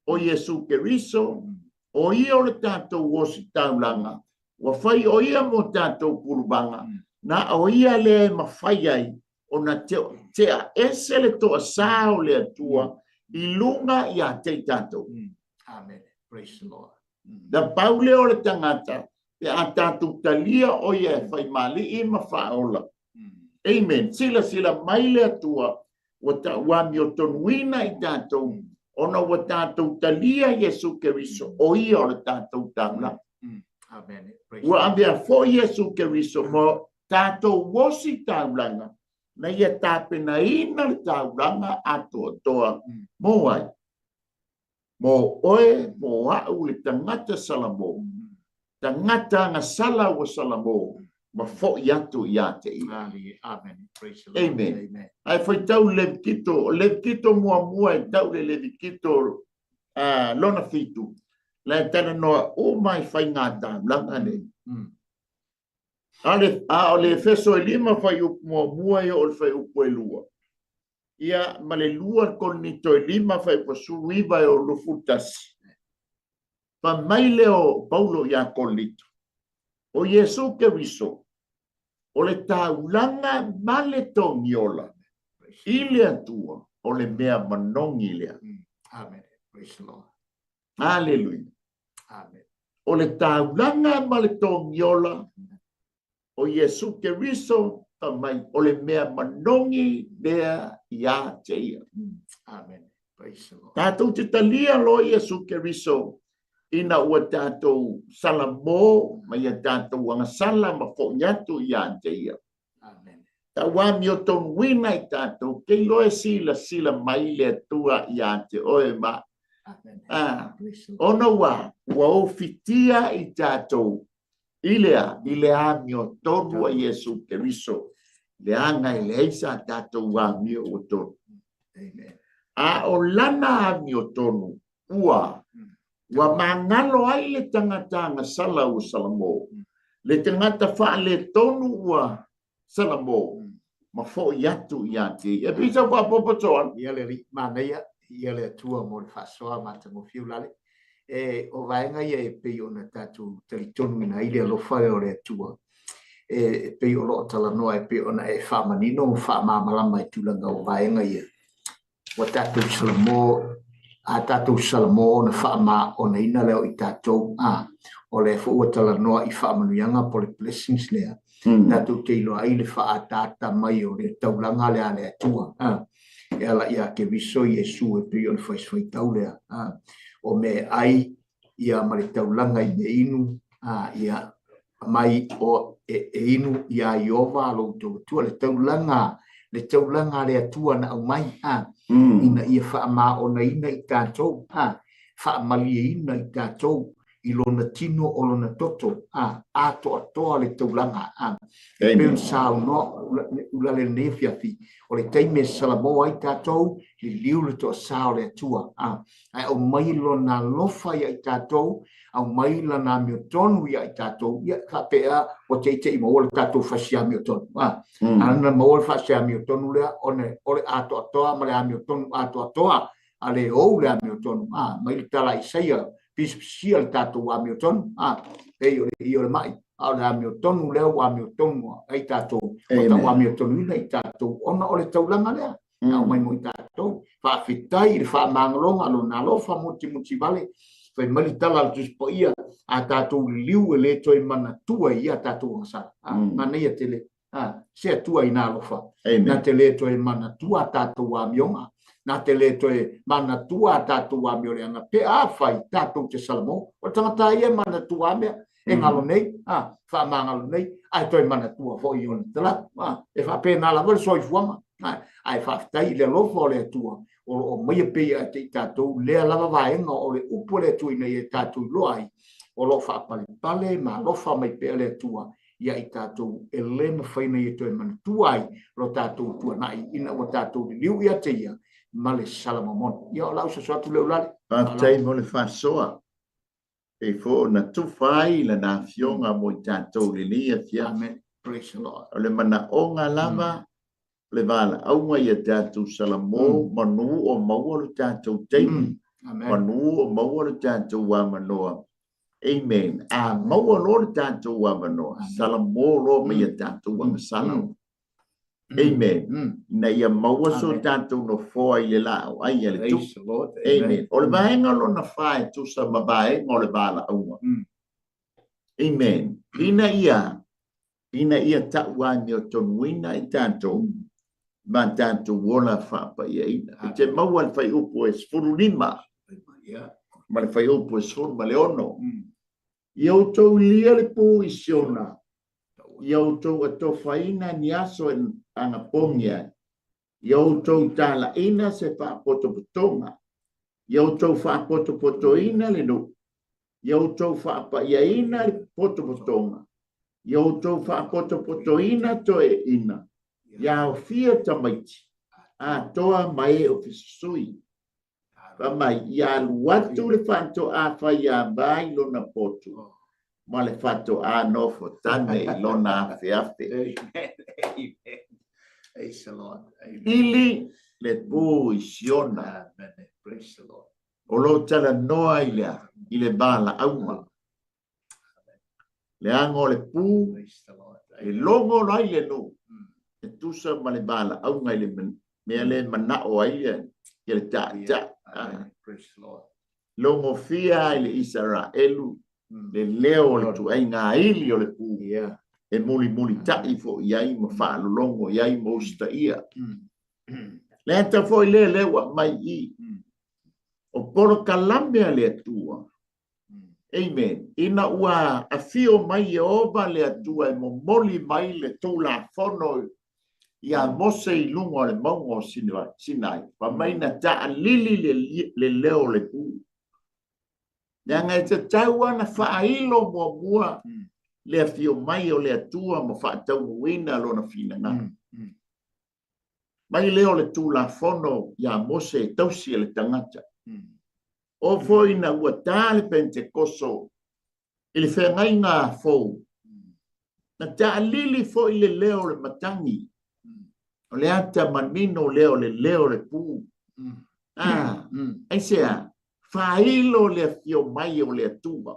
o Iesu Keriso. O ia o le tātou osi taulanga. Wa whai o ia mo tātou purubanga. Na o ia le ma whai ai. O na tea ese le toa sā o le atua. I lunga i a te tātou. Amen. Praise the Lord. Da paule o le tangata. Pe a tātou talia o ia e whai mali i ma whaola. Amen. Sila mai le atua. Wa mi o tonuina i tātou. Ona wa tātou talia Iesu Keriso. O ia o le tātou taula. Amen. Wa ambea fo Iesu Keriso mo Tātou wosi taulanga. Na ia tāpena ina le taulanga atoa mo ai. Mo oe, mo au le tangata salamo. Tangata nga sala wa salamo. Ma fo yatu ya te ia. Amen. Praise the Lord. Amen. Amen. Ai foi tau levkito mua e tau le levkito lona fitu. Le tana noa o mai fai ngā taulanga ne. Ale feso e lima fai mua e o fai upo e lua. Ia ma le lua konito e lima fai pasuru iwa e o lufutasi. Pa mai leo Paulo ia konito. O Yesu ke riso. O le taulanga male tongiola. Ile atua. O le mea manongi lea. Amen. Praise the Lord. Hallelujah. Amen. O le taulanga male tongiola. O Yesu ke riso. Mai o le mea manongi lea ia te ia. Amen. Praise the Lord. Tātou te talia lo Yesu ke riso. Ina ua tātou salamo, mai a tātou anga sala ma fo nyatu ia te ia. Amen. Ta wami o tonu wina i tātou, kei loe sila mai le tua ia te oe ma. Amen. Ono ua o fitia i tātou, ile ami o tonu a Yesu Keriso, le anga i le eisa tātou wami o tonu. Amen. A o lana ami o tonu, ua mangalo ai le tangata nga sala o salamo. Le tangata wha le tonu ua salamo. Ma fo yatu yati. E pisa wha popotoan. Ia le li manea, ia le tua mo le whasoa ma te mo fiu lale. E o vaenga ia e pei o na tatu tali tonu ina ile alofa o le tua. E pei o loo tala noa e pei o na e wha manino o wha mamalama e tulanga o vaenga ia. Wa tatu salamo a tātou salamo na whaama o na ina leo i tātou o le fuatala noa i whaamanuianga po le blessings lea. Tātou teilo ai le wha a tāta mai o le taulanga lea lea tua. E ala ia ke viso Yesu e pei o le whaiswai tau lea. O me ai ia ma le taulanga i me inu ia mai o e inu ia Iova lo tua le taulanga lea tua na au mai. Ina ia wha o na ina i tātou, wha malia ina i tātou, i lona tino o lona toto, atoa le taulanga. E peun sao no, ula le nefia fi, o le teime salamo ai tātou, li liu le toa sao le atua. Ai au mai lona lofa ia i tātou, au mai lana mio tonu ia i tātou, ia kapea o te mo o le tātou whasia mio tonu. Ana mo o le whasia mio tonu lea, o le atoa ma le amio tonu atoa, a le ou le amio tonu, mai le tala i seia, pisia le tātou amio tonu, ei o le mai, a le amio tonu lea o amio tonu ai tātou, o tau amio tonu ina i tātou, ona o le taulanga lea, au mai mo i tātou, whaafitai, le whaamangalonga, alo nalo wha muti vale, fai mali tala al tuspo ia a tātou liu e le toi mana tua ia tātou ngasa. Ngana ia tele. Sea tua i nā lofa. Nā te le toi mana tua tātou a mionga. Nā te le toi mana tua tātou a mio leanga. Pe a fai tātou te salamo. O tangata ia mana tua mea. E ngalo nei. Wha mangalo nei. Ai toi mana tua fo i ona tala. E wha pe nā lawale soi fuama. Ai whaftai le lofa o le tua. O mai pe a te tātou lea lava vaenga o le upo le tua ina i tātou loai. O lo wha pale ma lo wha mai pe le tua. Ia i tātou e le mawhaina i toi mana tuai lo tātou tua nai. Ina o tātou liu ia te ia. Ma le salamamon. Ia o lau sa soatu leo lale. Pātai mo le whasoa. E fo na tufai la na fionga mo i tātou le lia fia. Amen. Praise the Lord. O le mana onga lava. Le vala aunga ia tātou salamo, manu o maua le tātou teimi, manu o maua le tātou wa manoa. Amen. Maua lo le tātou wa manoa, salamo lo me ia tātou wa masalau. Amen. Na ia maua so tātou no foa i le lao, ai ia le tu. Amen. O le vaenga lo na whae tu sa mabae, o le vala aunga. Amen. Ina ia taua ni o tonuina i tātou. Ma tātou wola whapa ia ina. Te maua le whai upo e sfuru lima. Ma le whai upo e sfuru ma le ono. I au tau lia le pō i siona. Iau tau ato faina ni aso en angapongia. Iau tau tala ina se wha poto potonga. Iau tau wha poto potoina le no. Iau tau wha pa ia ina le poto potonga. Iau tau wha poto potoina to e ina. Iau fia tamaiti. A toa mai o fisui. Pa mai ia luatu le whanto a whai a bai lona poto. Ma le whanto a no fo tane i lona afe afe. Amen. Praise the Lord. Amen. Ili le pū i siona. Amen. Praise the Lord. O lo tala noa i le bala auma. Le ango le pū, Praise the Lord. le longo rai le no. E tusa ma le bala aunga i le mea le manao ai le le ta. Amen. Praise the Lord. Longo fia i le Israelu. Le leo le tu ai ngā ili o le pū. Yeah. E muli tai fo iai ma whaalo longo iai ma usta ia. Le ata fo i le lewa mai i. O poro kalamea le atua. Amen. Ina ua a fio mai e ova le atua e mo moli mai le tūla fono ia mose i lungo le maungo sinai. Pa mai na taa lili le leo le pū. Nanga e te taua na whailo mua le fio mai o le atua mo whaatau wina lo na fina ngā. Mai leo le tūla fono ia mose tausi le tangata. O foi na ua tāle Pentekoso i le whengai ngā fōu. Na tā lili fo i le leo le matangi. O le ata manino leo le pū. Ai sea, whailo le fio mai o le atua.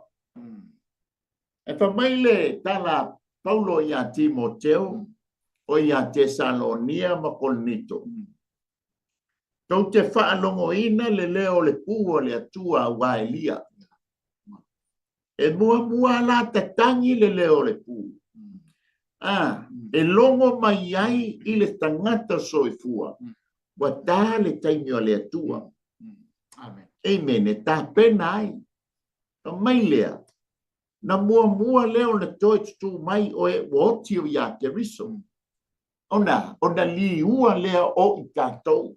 E pa mai le tala Paulo i a Timoteo o i a Tesalonia ma Korinito. Tau te whaalongo ina le leo le pūa le atua wa Elia. E mua la tatangi le leo le pū. E longo mai ai i le tangata soifua. Wa tā le taimi o le atua. Amen. E tā pena ai. O mai lea. Na mua leo le toi tu mai o e woti o ia te riso. Ona li ua lea o i tātou.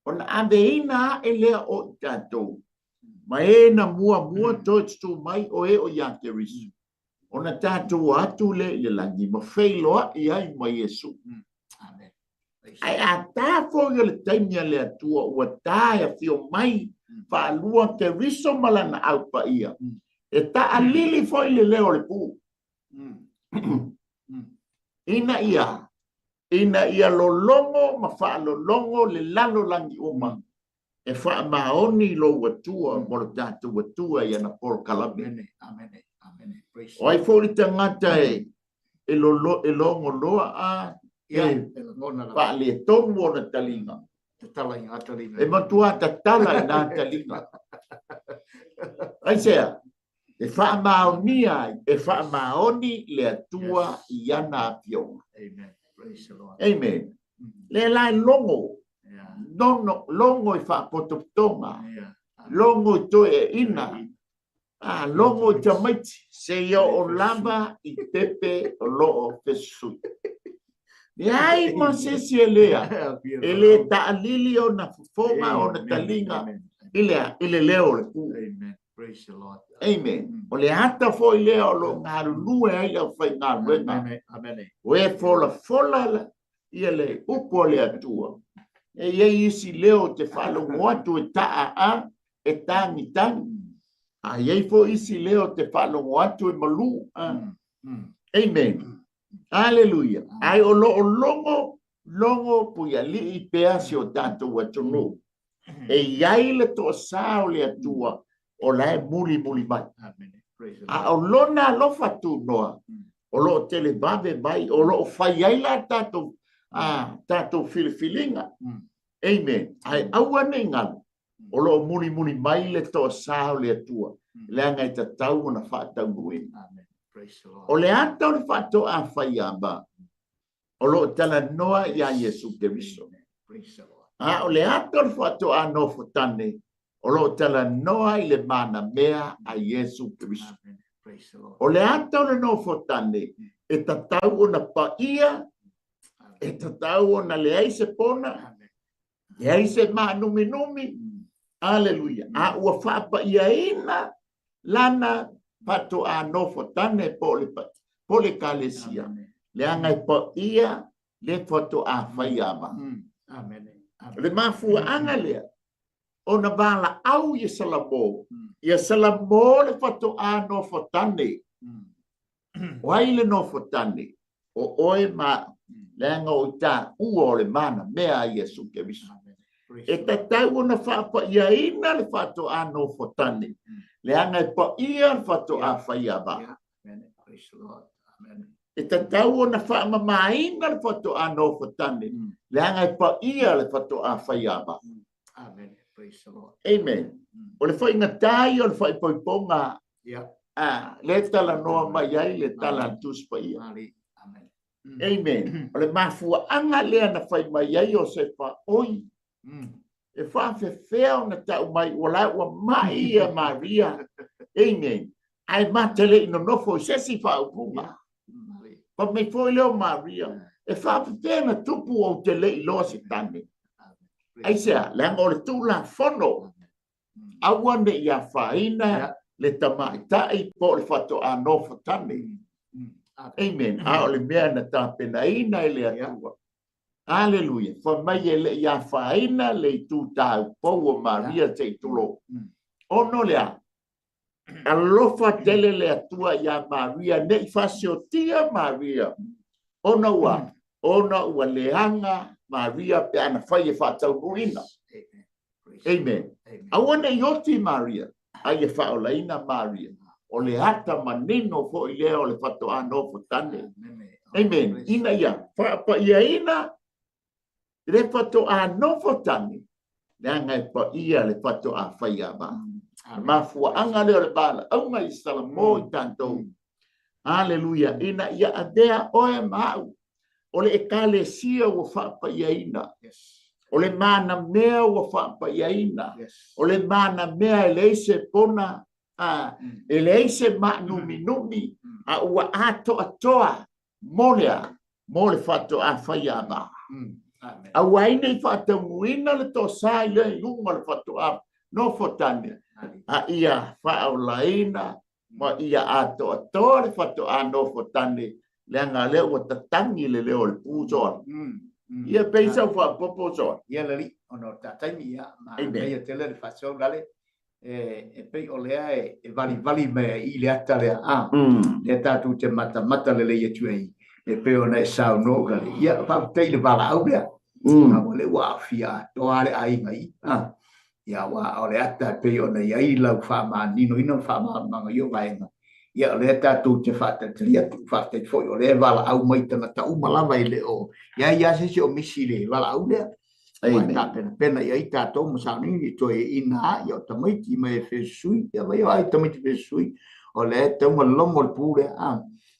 Ona aveina e lea o i tātou. Ma e na mua toi tu mai o e o ia te riso. Ona tātou atu le i langi ma whailoa i ai ma Yesu. Amen. Ai a tā fōga le taimia le atua ua tā e fio mai whaalua te riso malana au pa ia. E ta alili foi le leo le pū. Ina ia lo longo ma wha lo longo le lalo langi uma. E wha maoni lo watua mo le tātou watua i ana poro kalame. Amen. O ai fōri tangata e longo loa a wha le tongu o na talinga. E matua ta tala i nā talinga. Ai sea. E wha maoni le atua i ana pionga. Amen. Praise the Lord. Amen. Le lai longo. Longo i wha pototonga. Longo i toe e ina. Longo i tamaiti. Se ia o lava i pepe o loo fesui. E ai ma sesi e lea. E le taalili o na fufonga o na talinga. Ile leo le pū. Amen. Praise the Lord. Amen. O le ata fo i leo lo ngaru lue ai au whai ngā ruenga. Amen. O e fola ia le upo le atua. E iei isi leo te whalo moatu e taa a e tangi. A iei fo isi leo te whalo moatu e malu. Amen. Hallelujah. Ai o longo puia li i pea si o tātou watunu. E iai le to sao le atua. O lae muli mai. A o lona lofa tu noa. O lo tele bave mai. O lo fai ai la tātou filifilinga. Amen. Ai aua nei ngana. O lo muli mai le to sao le atua. Le angai ta tau na whaatau nuena. O le ata o le whaato a whai amba. O lo tala noa i a Yesu Keriso. O le ata o le whaato a nofo tane. O lo tala noa i le mana mea a Yesu Keriso. Praise the Lord. O le ata o le no fotane, e tatau o na paia, e tatau o na le aise pona, Amen. e aise maa numi numi, aleluia. A ua whaapa ia ina, lana pato a no fotane po le kalesia. Amen. Le anga i paia, le foto a whaiama. Amen. Le mafua anga lea, o na bala au i salamo, ia salamo le foto a no fotane, wai le no fotane, o oe ma lenga o ta ua o le mana, mea Yesu ke visu. E tatau o na whaapa ia ina le foto a no fotane, le anga i pa ia le foto a whaiama. Praise the Lord. Amen. E tatau o na whaama maina le foto a no fotane, le anga i pa ia le foto a whaiama. Amen. Praise the Lord. Amen. O le whai ngatai o le whai poiponga, Yeah. le tala noa mai ai, le tala tus pa ia. Amen. Amen. O le mafua anga lea na whai mai ai o se pa oi. E whawhewhea o na tau mai, o la ua mai a Maria. Amen. Ai matele ino nofo i sesi whaupunga. Pa me foi leo Maria. E whawhewhea na tupu o te le i loa se tane. Ai sea, le anga o le tūla whono. Awane ia whaina le tamaitai po le whato a nofa tane. Amen. A o le mea na tāpena ina e le atua. Aleluia. Fa mai e le ia whaina le tū tāu poua Maria te tulo. Ono lea. Alofa tele le atua ia Maria. Ne i fasio tia Maria. Ona ua leanga Maria pe ana whai e whatau nuina. Amen. Awane yoti Maria. Ai e whaolaina Maria. O le hata manino fo i leo le whato ano fotane. Amen. Ina ia. Whaapa ia ina. Le whato ano fotane. Nanga e pa ia le whato a whaiama. Mafua anga leo le bala. Aunga i salamo i tantou. Aleluia. Ina ia adea oe mau. O le ekalesia o whaapa ia ina. O le mana mea o whaapa ia ina. O le mana mea e leise pona. E leise ma numi numi. A ua ato atoa. Molea. Mole whato a whaiama. A waina i whaata muina le to sa i le lunga le whato a no fotane. A ia whaolaina. Ma ia ato atoa le whato a no fotane. Leanga leo o tatangi le leo le pūzon. Ia peisa o whapopo zon. Ia lali, ono tatangi ia, ma ia tele le whasau gale, e pei o lea e vali mea i le ata lea, le tātou te mata le leia tuei, e pei o na e sao no gale, ia whaputei le vala au lea, a wale wa fia, toa le ainga i, ia wa o le ata pei o na ia i lau whama nino ina whama manga i o vaenga. Ia le tātou te whātatria, whātat foi o le wala au mai tanga ta umalawa i le o. Ia se o misi le wala au lea. Amen. Tā pena ia i tātou masani i toi ina ia o tamaiti mai e whesui. Ia vai o ai tamaiti whesui. O le taunga lomo le pū le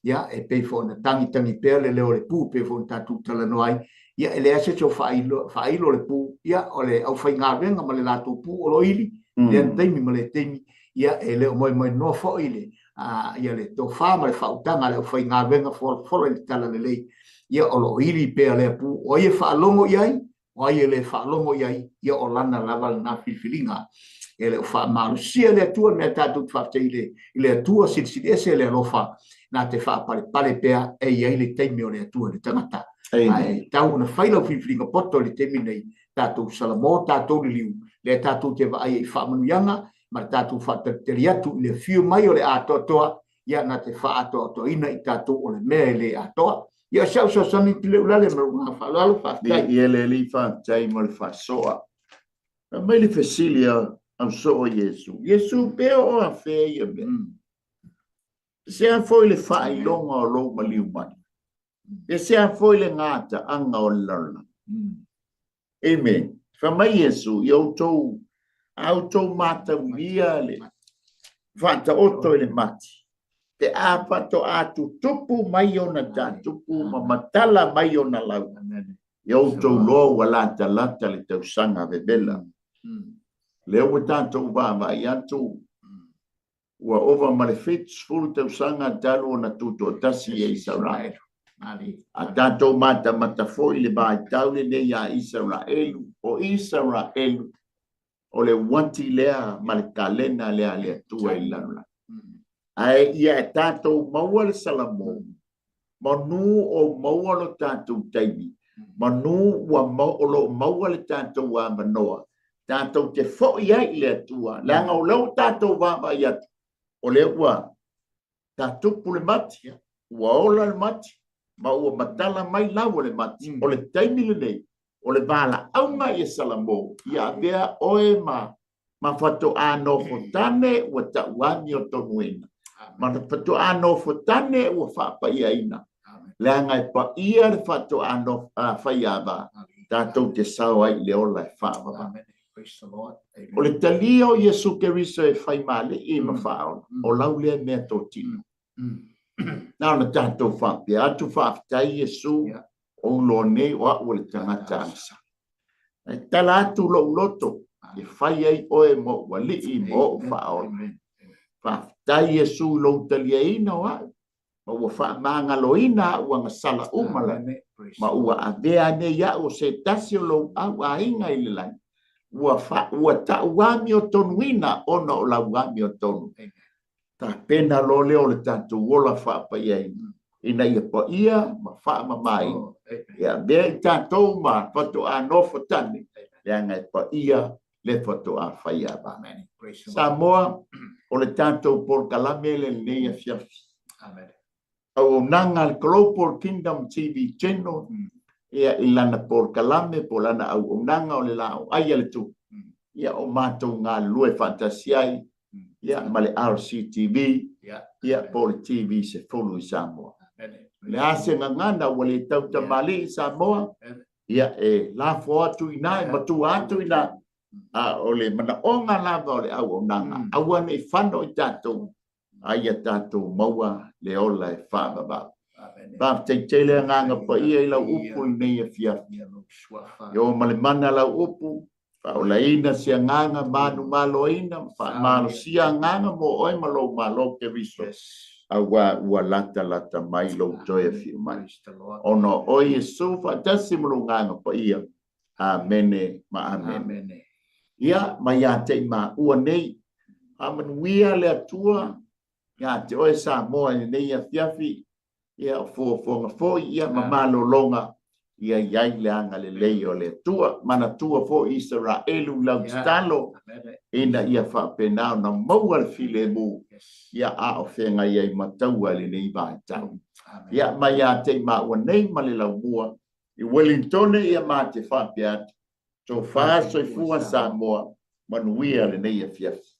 ia e pei fo na tangi pēr le leo le pū pei fo na tātou tala noai. Ia e le ase o whailo le pū. Ia o le au whai ngā renga ma le lātou pū o lo ili. Ia teimi ma le teimi. Ia e leo moi no fo ili. Ia le tō whāma le whautanga le whai ngā wenga whola i tala le lei. Ia o lo hiri pēr le pū. O ia whaalongo iai, o ia le whaalongo iai, ia o lana lava le nā whiwhiringa. Ia le whaamarusia le atua, mea tātou whafte i le atua siri ese le alofa, nā te whaapare pēr e iai le teimi o le atua le tangata. Tau na whailau whiwhiringa poto le teimi nei, tātou salamo, tātou le liu, le tātou te waai i whaamanuianga, ma tātou whātateri atu le whiu mai o le atoa, ia na te whaatoa ina i tātou o le mea le atoa. Ia sau sani te leu lale ma runga whalalo whaftai. Ia le li whaftai ma le whasoa. Mai le whasilia au soa Yesu. Yesu peo o a whea ia mea. Se a foi le whailonga o lou ma liu mani. E se a foi le ngāta anga o lana. Amen. Whamai Yesu i autou mata ulia le whanta oto le mati. Te āpato atu tupu mai o na tā tupu ma matala mai o na lau. I autou loa walata lata le tausanga vebela. Leo wa tātou wāwa i atu. ua ova ma le fetufulu tausaga talu ona tutoatasi e Isarael. A tātou mata foi le maitau lenei a Isaraelu o Isaraelu o le wati lea ma le kalena lea le atua i lana. Ai ia e tātou maua le salamo, manu o maua lo tātou taimi, manu ua maua le tātou a manoa, tātou te fo'i ai le atua, leanga o leo tātou wama i atu, o le ua tātou pule mati, ua ola le mati, ma ua matala mai lawa le mati, o le taimi le nei, o le vala aunga i salamo, ia vea oe ma fato ano fotane ua tauani o tonuena. Ma fato ano fotane ua whapa ia ina. Leanga e pa ia le fato ano whaiava, tātou te sawa i le ola e whaava. O le talio Iesu Keriso e whaimale i ma whaona, o lau lea mea tō tino. Nā na tātou whape, atu whaafitai Iesu, o lo nei o ua le tangata angsa. E tala atu lo loto, e whai ai oe mo wali i mo o whaona. Whaafitai Iesu lo talia ina o au, ma ua whaamangaloina ua ngasala umala, ma ua avea ne ia o se tasio lo au a inga i le lai. Ua tauami o tonuina ona o lauami o tonu. Ta pena lo leo le tātou wola whaapai ai. Ina ia pa ia ma whaama mai. Ia mea i tātou ma whato a nofo tani. Ia ngai pa ia le whato a whaia ba. Samoa o le tātou por kalame le nea fiafi. Au nanga le Global Kingdom TV channel. Ia ilana por kalame po lana au nanga o le lao. Aia le tu. Ia o mātou ngā lue fantasiai. Ia ma le RCTV. Ia po le TV se fulu i Samoa. Le ase ngangana wale tau tamali i Samoa. Ia e la fo atu ina, matu atu ina. O le mana onga lava o le au nanga. Aua ne whano i tātou. Aia tātou maua le ola e whaamaba. Paf te tele nganga pa ia i lau upu i nei e fia. Yo male mana lau upu. Pao la ina sia nganga manu malo ina. Malo sia nganga mo oi malo ke viso. Awa ua lata mai lo toi e fiu mai. Ono oi e sofa tasi mulu nganga pa ia. Amene ma amene. Ia ma ia te ma ua nei. Amanuia le atua. Ia te oe sa moa nei a fiafi. Ia fonga foi ia mamalo longa. Ia iai le anga le leo le tua. Mana tua fo Israelu lau talo. Ina ia whapenao na maua le file mu. Ia a o whenga ia i mataua le nei vai tau. Ia mai a te maua nei ma le lau mua. I Wellington ia ma te whapeat. So whaaso i fua Samoa. Manuia le nei a fiafi.